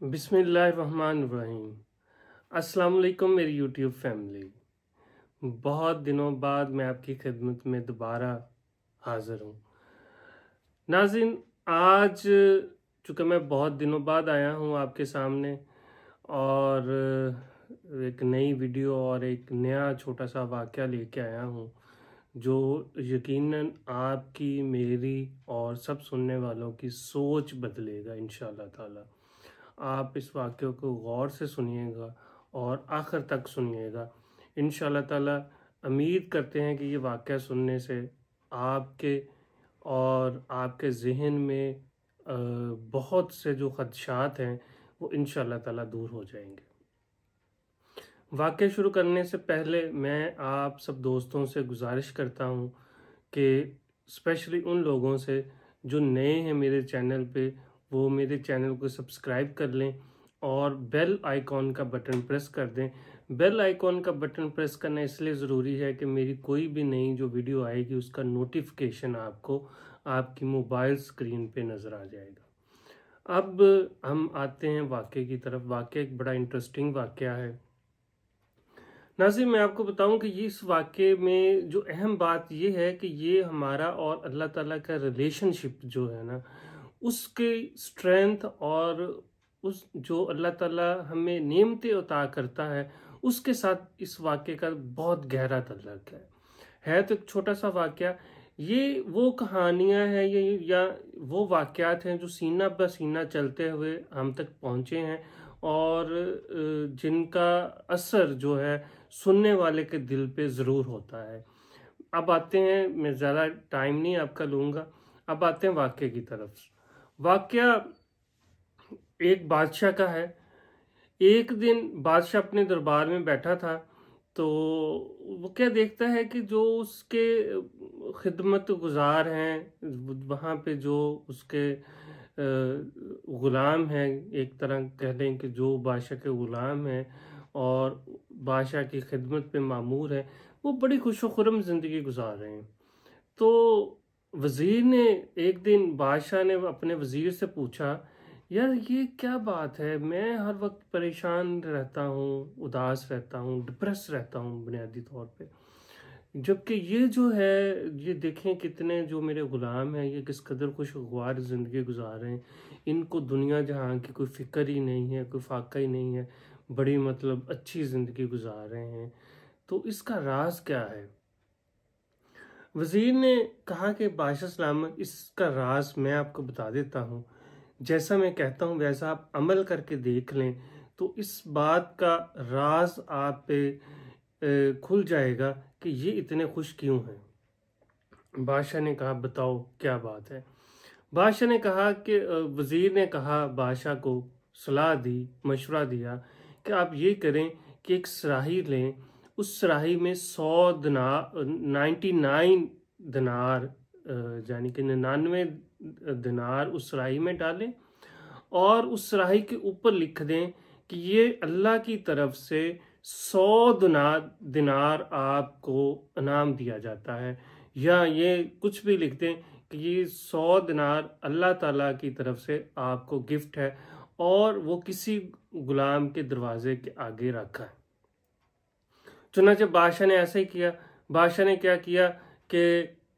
बिस्मिल्लाहिर्रहमानिर्रहीम। अस्सलाम वालेकुम मेरी यूट्यूब फैमिली। बहुत दिनों बाद मैं आपकी खिदमत में दोबारा हाज़िर हूँ। नाज़रीन, आज चूँकि मैं बहुत दिनों बाद आया हूँ आपके सामने और एक नई वीडियो और एक नया छोटा सा वाक़या लेके आया हूँ जो यकीनन आपकी, मेरी और सब सुनने वालों की सोच बदलेगा इंशाअल्लाह ताला। आप इस वाक़े को गौर से सुनिएगा और आखिर तक सुनिएगा। इंशाअल्लाह ताला उम्मीद करते हैं कि ये वाक़या सुनने से आपके और आपके ज़हन में बहुत से जो ख़दशात हैं वो इंशाअल्लाह ताला दूर हो जाएंगे। वाक़या शुरू करने से पहले मैं आप सब दोस्तों से गुजारिश करता हूँ कि स्पेशली उन लोगों से जो नए हैं मेरे चैनल पे, वो मेरे चैनल को सब्सक्राइब कर लें और बेल आइकॉन का बटन प्रेस कर दें। बेल आइकॉन का बटन प्रेस करना इसलिए ज़रूरी है कि मेरी कोई भी नई जो वीडियो आएगी उसका नोटिफिकेशन आपको आपकी मोबाइल स्क्रीन पे नज़र आ जाएगा। अब हम आते हैं वाक़े की तरफ। वाक़या एक बड़ा इंटरेस्टिंग वाक़या है। नाज़रीन, मैं आपको बताऊं कि ये इस वाक़े में जो अहम बात ये है कि ये हमारा और अल्लाह ताला का रिलेशनशिप जो है ना, उसके स्ट्रेंथ और उस जो अल्लाह ताला हमें नेमतें अता करता है उसके साथ इस वाक़े का बहुत गहरा ताल्लुक़ है। तो एक छोटा सा वाक़या, ये वो कहानियाँ हैं ये या वो वाक़यात हैं जो सीना ब सीना चलते हुए हम तक पहुँचे हैं और जिनका असर जो है सुनने वाले के दिल पे ज़रूर होता है। अब आते हैं, मैं ज़्यादा टाइम नहीं आपका लूँगा, अब आते हैं वाक़ये की तरफ। वाक़या एक बादशाह का है। एक दिन बादशाह अपने दरबार में बैठा था तो वो क्या देखता है कि जो उसके खिदमत गुजार हैं वहाँ पे जो उसके ग़ुलाम हैं, एक तरह कह लें कि जो बादशाह के ग़ुलाम हैं और बादशाह की खिदमत पे मामूर है, वो बड़ी खुशो-खुर्रम ज़िंदगी गुजार रहे हैं। तो वज़ीर ने एक दिन, बादशाह ने अपने वज़ीर से पूछा, यार ये क्या बात है, मैं हर वक्त परेशान रहता हूँ, उदास रहता हूँ, डिप्रेस रहता हूँ बुनियादी तौर पे, जबकि ये जो है, ये देखें कितने जो मेरे ग़ुलाम हैं ये किस कदर खुशगवार ज़िंदगी गुजार रहे हैं, इनको दुनिया जहाँ की कोई फ़िक्र ही नहीं है, कोई फाका ही नहीं है, बड़ी मतलब अच्छी ज़िंदगी गुजार रहे हैं, तो इसका राज क्या है। वज़ीर ने कहा कि बादशाह सलामत, इसका राज मैं आपको बता देता हूँ, जैसा मैं कहता हूँ वैसा आप अमल करके देख लें तो इस बात का राज आप पे खुल जाएगा कि ये इतने खुश क्यों हैं। बादशाह ने कहा, बताओ क्या बात है। बादशाह ने कहा कि वज़ीर ने कहा, बादशाह को सलाह दी, मशवरा दिया कि आप ये करें कि एक सराही लें, उस सराही में 100 दिनार 99 दिनार यानी कि 99 दिनार उस सराही में डालें और उस सराही के ऊपर लिख दें कि ये अल्लाह की तरफ से 100 दिनार आपको इनाम दिया जाता है, या ये कुछ भी लिख दें कि ये 100 दिनार अल्लाह ताला की तरफ से आपको गिफ्ट है और वो किसी गुलाम के दरवाजे के आगे रखा है। चुनांचे बादशाह ने ऐसे ही किया। बादशाह ने क्या किया कि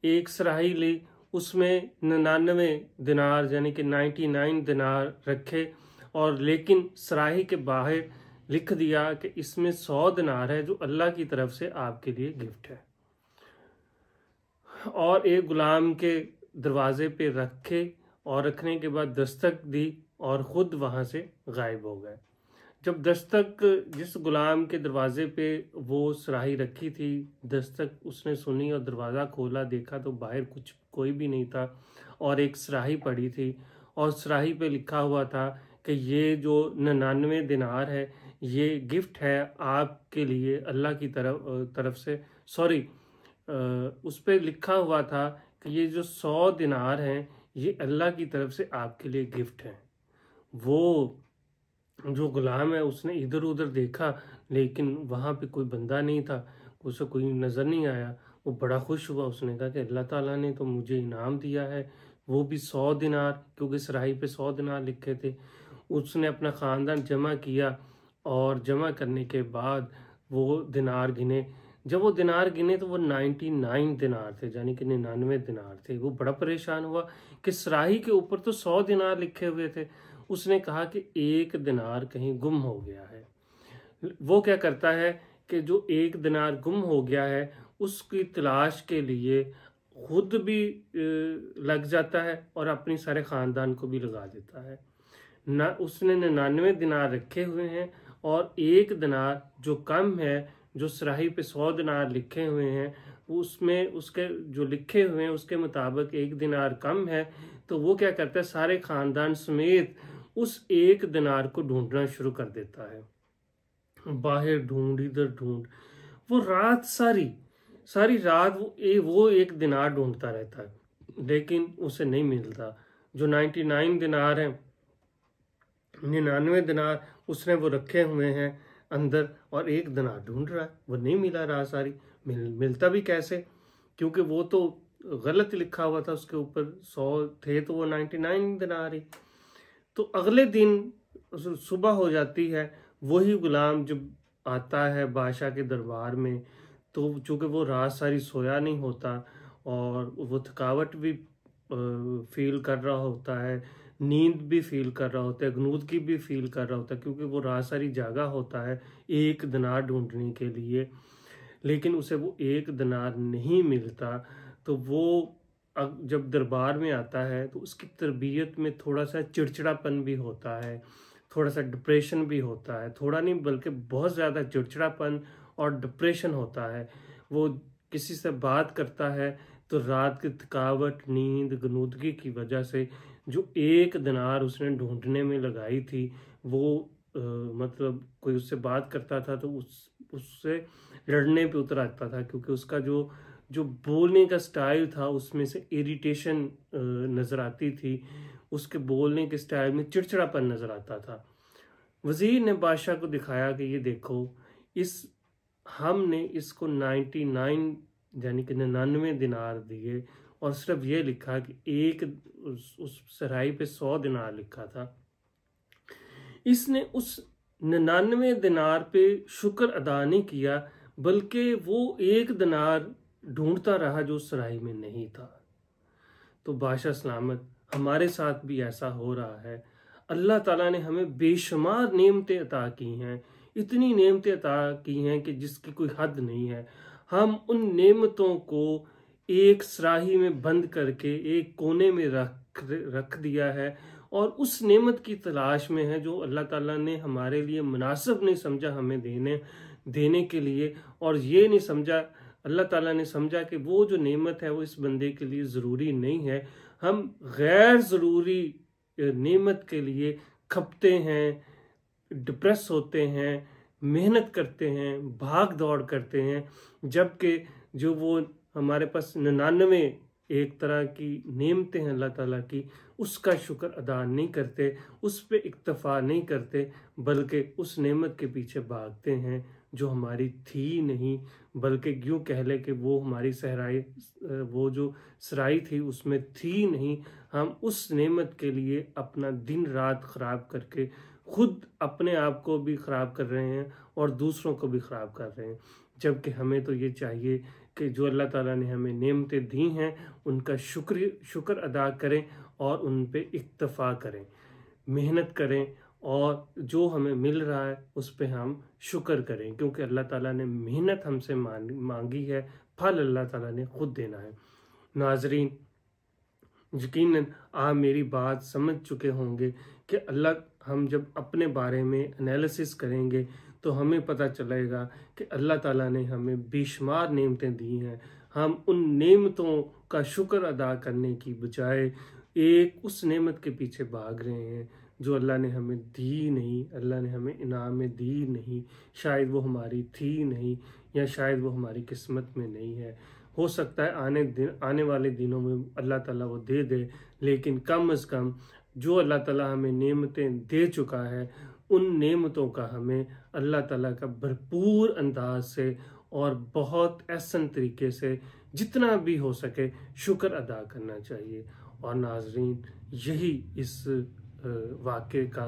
एक सराही ली, उसमें 99 दिनार यानी कि 99 दिनार रखे और लेकिन सराही के बाहर लिख दिया कि इसमें 100 दिनार है जो अल्लाह की तरफ से आपके लिए गिफ्ट है, और एक गुलाम के दरवाजे पे रखे और रखने के बाद दस्तक दी और ख़ुद वहाँ से गायब हो गए। जब दस्तक, जिस गुलाम के दरवाजे पे वो सराही रखी थी, दस्तक उसने सुनी और दरवाज़ा खोला, देखा तो बाहर कोई भी नहीं था और एक सराही पड़ी थी और सराही पे लिखा हुआ था कि ये जो 99 दिनार है ये गिफ्ट है आपके लिए अल्लाह की तरफ से, उस पर लिखा हुआ था कि ये जो 100 दिनार हैं ये अल्लाह की तरफ से आपके लिए गिफ्ट है। वो जो गुलाम है उसने इधर उधर देखा लेकिन वहाँ पे कोई बंदा नहीं था, उसे कोई नज़र नहीं आया। वो बड़ा खुश हुआ, उसने कहा कि अल्लाह ताला ने तो मुझे इनाम दिया है, वो भी 100 दिनार, क्योंकि सराही पे 100 दिनार लिखे थे। उसने अपना ख़ानदान जमा किया और जमा करने के बाद वो दिनार गिने। जब वो दिनार गिने तो वो 99 दिनार थे, यानी कि 99 दिनार थे। वो बड़ा परेशान हुआ कि सराही के ऊपर तो 100 दिनार लिखे हुए थे। उसने कहा कि एक दिनार कहीं गुम हो गया है। वो क्या करता है कि जो एक दिनार गुम हो गया है उसकी तलाश के लिए खुद भी लग जाता है और अपनी सारे ख़ानदान को भी लगा देता है। ना उसने 99 दिनार रखे हुए हैं और एक दिनार जो कम है, जो सराही पे 100 दिनार लिखे हुए हैं, उसमें उसके जो लिखे हुए हैं उसके मुताबिक एक दिनार कम है। तो वो क्या करता है, सारे ख़ानदान समेत उस एक दिनार को ढूंढना शुरू कर देता है। बाहर ढूंढ, इधर ढूंढ, वो रात सारी रात वो एक दिनार ढूंढता रहता है, लेकिन उसे नहीं मिलता। जो 99 दिनार हैं, 99 दिनार उसने वो रखे हुए हैं अंदर और एक दिनार ढूंढ रहा है, वो नहीं मिला। रात सारी मिलता भी कैसे, क्योंकि वो तो गलत लिखा हुआ था, उसके ऊपर 100 थे तो वो 99 दिनार ही। तो अगले दिन सुबह हो जाती है, वही गुलाम जब आता है बादशाह के दरबार में, तो चूँकि वो रात सारी सोया नहीं होता और वो थकावट भी फील कर रहा होता है, नींद भी फील कर रहा होता है, गनूदगी भी फील कर रहा होता है, क्योंकि वो रात सारी जागा होता है एक दिनार ढूंढने के लिए, लेकिन उसे वो एक दिनार नहीं मिलता। तो वो जब दरबार में आता है तो उसकी तरबियत में थोड़ा सा चिड़चिड़ापन भी होता है, थोड़ा सा डिप्रेशन भी होता है, थोड़ा नहीं बल्कि बहुत ज़्यादा चिड़चिड़ापन और डिप्रेशन होता है। वो किसी से बात करता है तो रात की थकावट, नींद, गनूदगी की वजह से जो एक दिनार उसने ढूंढने में लगाई थी, वो मतलब कोई उससे बात करता था तो उससे लड़ने पे उतर आता था, क्योंकि उसका जो बोलने का स्टाइल था उसमें से इरिटेशन नज़र आती थी, उसके बोलने के स्टाइल में चिड़चिड़ापन नज़र आता था। वज़ीर ने बादशाह को दिखाया कि ये देखो, हमने इसको 99 यानी कि 99 दिनार दिए और सिर्फ ये लिखा कि एक उस सराही पे 100 दिनार लिखा था। इसने उस 99 दिनार पे शुक्र अदा नहीं किया, बल्कि वो एक दिनार ढूंढता रहा जो सराही में नहीं था। तो बादशाह सलामत, हमारे साथ भी ऐसा हो रहा है। अल्लाह ताला ने हमें बेशुमार नेमतें अता की हैं, इतनी नेमतें अता की हैं कि जिसकी कोई हद नहीं है। हम उन नेमतों को एक सराही में बंद करके एक कोने में रख दिया है और उस नेमत की तलाश में है जो अल्लाह ताला ने हमारे लिए मुनासिब नहीं समझा हमें देने के लिए, और ये नहीं समझा, अल्लाह ताला ने समझा कि वो जो नेमत है वो इस बंदे के लिए ज़रूरी नहीं है। हम गैर ज़रूरी नेमत के लिए खपते हैं, डिप्रेस होते हैं, मेहनत करते हैं, भाग दौड़ करते हैं, जबकि जो वो हमारे पास 99 एक तरह की नेमतें हैं अल्लाह ताला की, उसका शुक्र अदा नहीं करते, उस पे इक्तफा नहीं करते, बल्कि उस नेमत के पीछे भागते हैं जो हमारी थी नहीं, बल्कि यूँ कह ले कि वो हमारी वो जो सराई थी उसमें थी नहीं। हम उस नेमत के लिए अपना दिन रात ख़राब करके खुद अपने आप को भी ख़राब कर रहे हैं और दूसरों को भी ख़राब कर रहे हैं, जबकि हमें तो ये चाहिए कि जो अल्लाह ताला ने हमें नेमतें दी हैं उनका शुक्र अदा करें और उन पे इक्तफा करें, मेहनत करें और जो हमें मिल रहा है उस पे हम शुक्र करें, क्योंकि अल्लाह ताला ने मेहनत हमसे मांगी है, फल अल्लाह ताला ने खुद देना है। नाजरीन, यकीनन आप मेरी बात समझ चुके होंगे कि हम जब अपने बारे में एनालिसिस करेंगे तो हमें पता चलेगा कि अल्लाह ताला ने हमें बेशुमार नेमतें दी हैं। हम उन नेमतों का शुक्र अदा करने की बजाय एक उस नेमत के पीछे भाग रहे हैं जो अल्लाह ने हमें दी नहीं, अल्लाह ने हमें इनाम में दी नहीं, शायद वो हमारी थी नहीं या शायद वो हमारी किस्मत में नहीं है। हो सकता है आने वाले दिनों में अल्लाह ताला वो दे दे, लेकिन कम अज़ कम जो अल्लाह ताला हमें नेमतें दे चुका है उन नेमतों का हमें अल्लाह ताला का भरपूर अंदाज से और बहुत एहसन तरीके से जितना भी हो सके शुक्र अदा करना चाहिए। और नाजरीन, यही इस वाक़े का